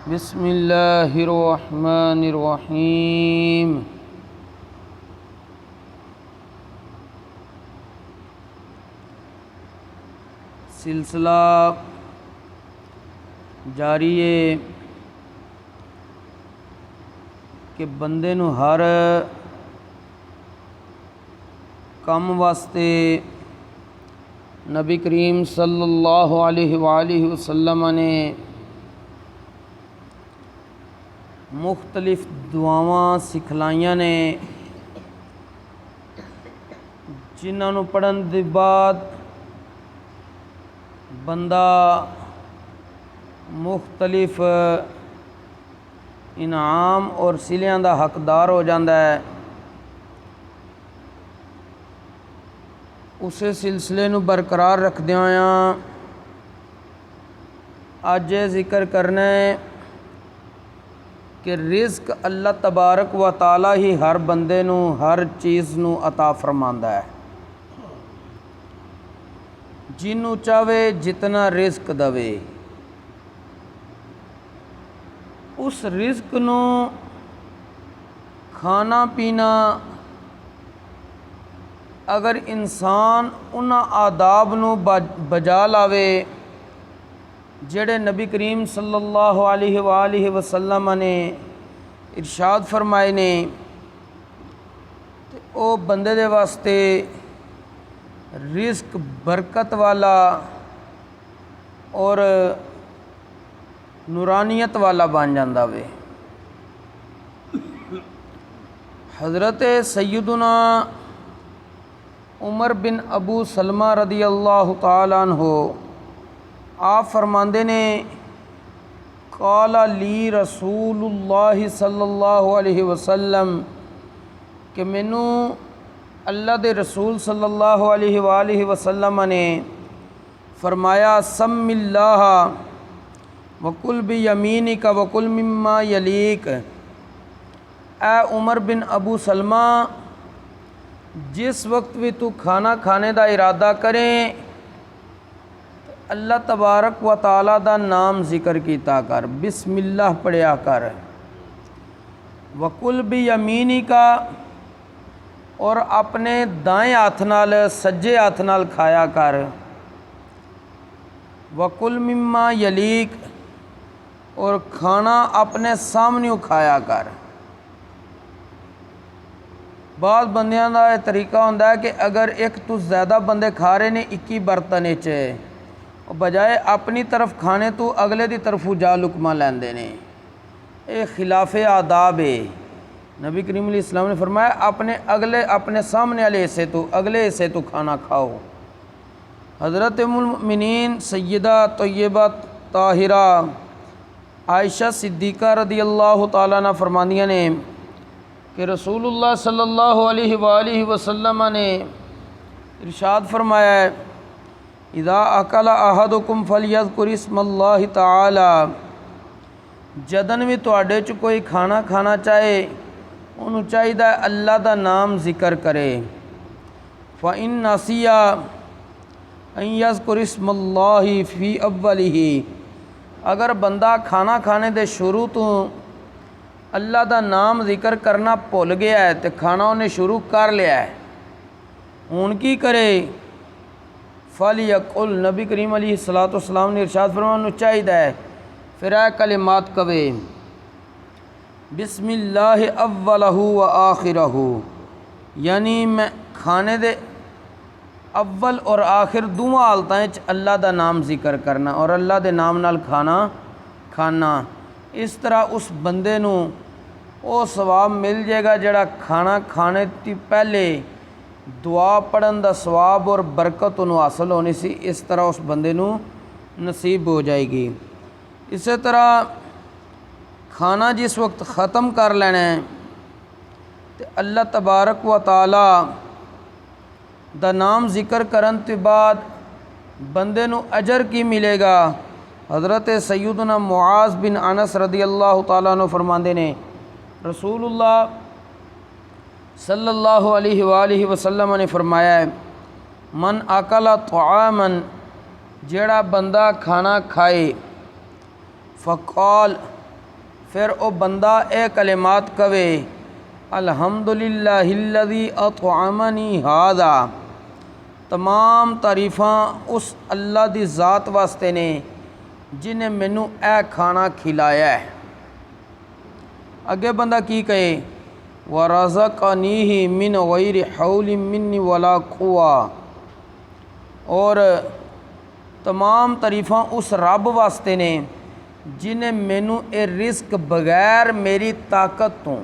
بسم اللہ الرحمن الرحیم۔ سلسلہ جاری ہے کہ بندے نو ہر کم واسطے نبی کریم صلی اللہ علیہ وآلہ وسلم نے مختلف دعاواں سکھلائیاں نے، جنہاں نو پڑھن دے بعد بندہ مختلف انعام اور صلےاں دا حقدار ہو جاندا ہے۔ اسے سلسلے نو برقرار رکھدے ہویاں اج یہ ذکر کرنا ہے کہ رزق اللہ تبارک و تعالی ہی ہر بندے نو ہر چیز نو عطا فرماندا ہے، جنوں چاہے جتنا رزق دوے۔ اس رزق نو کھانا پینا اگر انسان انہاں آداب نو بجا لاوے جڑے نبی کریم صلی اللہ علیہ وآلہ وسلم نے ارشاد فرمائے نے، تے او بندے دے واسطے رزق برکت والا اور نورانیت والا بن جاندا وے۔ حضرت سیدنا عمر بن ابو سلمہ رضی اللہ تعالیٰ عنہ آپ فرماندے نے، قال لی رسول اللہ صلی اللہ علیہ وسلم، کہ مینوں اللہ دے رسول صلی اللہ علیہ وآلہ وسلم نے فرمایا، سم اللہ وکل بیمینک وکل مما یلیک۔ اے عمر بن ابو سلمہ، جس وقت بھی تو کھانا کھانے دا ارادہ کریں اللہ تبارک و تعالیٰ دا نام ذکر کیتا کر، بسم اللہ پڑھیا کر۔ وکل بیمینک، اور اپنے دائیں ہاتھ نال سجے ہاتھ نال کھایا کر۔ وکل مما یلیک، اور کھانا اپنے سامنے کھایا کر۔ بعض بندیاں دا یہ طریقہ ہوندا ہے کہ اگر ایک تو زیادہ بندے کھا رہے نے ایک ہی برتن وچ، بجائے اپنی طرف کھانے تو اگلے دی طرف جا لقمہ لیندے نے، یہ خلاف آداب ہے۔ نبی کریم علیہ السلام نے فرمایا اپنے سامنے والے حصے تو اگلے حصے تو کھانا کھاؤ۔ حضرت ام المؤمنین سیدہ طیبہ طاہرہ عائشہ صدیقہ رضی اللہ تعالیٰ عنہ فرماندیاں نے کہ رسول اللہ صلی اللہ علیہ وآلہ وسلم نے ارشاد فرمایا ہے، اذا اکل احدکم فلیذکر اسم اللہ تعالی، جدن بھی تواڈے چ کوئی کھانا کھانا چاہے انہوں چاہیے اللہ دا نام ذکر کرے۔ فإن نسی ان یذکر اسم اللہ فی اولہ، اگر بندہ کھانا کھانے دے شروع تو اللہ دا نام ذکر کرنا بھول گیا ہے تو کھانا انہیں شروع کر لیا ہے، ہن کی کرے؟ فلیقل، نبی کریم علیہ الصلوۃ والسلام نے ارشاد فرمایا انہوں چاہیے پھر اے کلمات کہے، بسم اللہ اولہ و آخرہ، یعنی میں کھانے دے اول اور آخر دونوں حالتیں اللہ دا نام ذکر کرنا اور اللہ دے نام نال کھانا۔ اس طرح اس بندے نو وہ ثواب مل جائے گا جڑا کھانا کھانے تی پہلے دعا پڑھن دا ثواب اور برکت انہوں حاصل ہونی سی، اس طرح اس بندے نو نصیب ہو جائے گی۔ اسی طرح کھانا جس وقت ختم کر لینا ہے تو اللہ تبارک و تعالی دا نام ذکر کرن تے بعد بندے نو اجر کی ملے گا؟ حضرت سیدنا معاذ بن انس رضی اللہ تعالیٰ عنہ فرماندے نے، رسول اللہ صلی اللہ علیہ وآلہ وسلم نے فرمایا ہے، من اکل طعاما، جڑا بندہ کھانا کھائے، فقال، پھر وہ بندہ اے کلمات کہے الحمدللہ الذی اطعمنی ھذا، تمام تعریفاں اس اللہ دی ذات واسطے نے جنہیں مینوں اے کھانا کھلایا ہے۔ اگے بندہ کی کہے وَرَزَقَنِيهِ مِنْ غَيْرِ حَوْلٍ مِّنِّي وَلَا قُوَّةٍ، اور تمام تعریفاں اس رب واسطے نے جنہیں مینوں اے رزق بغیر میری طاقت تو،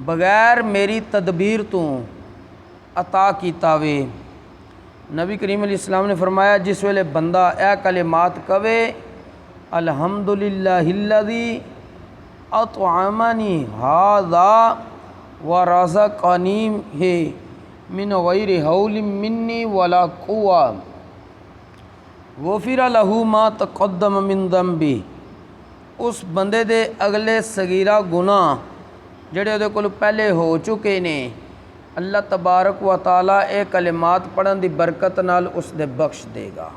بغیر میری تدبیر تو عطا کیتا وے۔ نبی کریم علیہ السلام نے فرمایا جس ویلے بندہ اے کلمات کہے الحمدللہ الذی اطعمنی ھذا ورزقنیہ من غیر حول منی ولا قوہ غفر لہ ما تقدم من ذنبہ، اس بندے دے اگلے صغیرہ گناہ جڑے دے کول پہلے ہو چکے نے اللہ تبارک و تعالیٰ اے کلمات پڑھن دی برکت نال اس دے بخش دے گا۔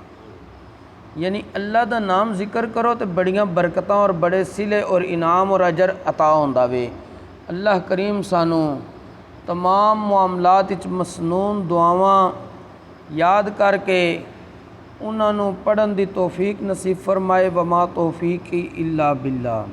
یعنی اللہ دا نام ذکر کرو تو بڑیاں برکتاں اور بڑے صلے اور انعام اور اجر عطا ہوندا وے۔ اللہ کریم سانو تمام معاملات وچ مسنون دعاواں یاد کر کے انہاں نوں پڑھن دی توفیق نصیب فرمائے۔ وما توفیقی الا باللہ۔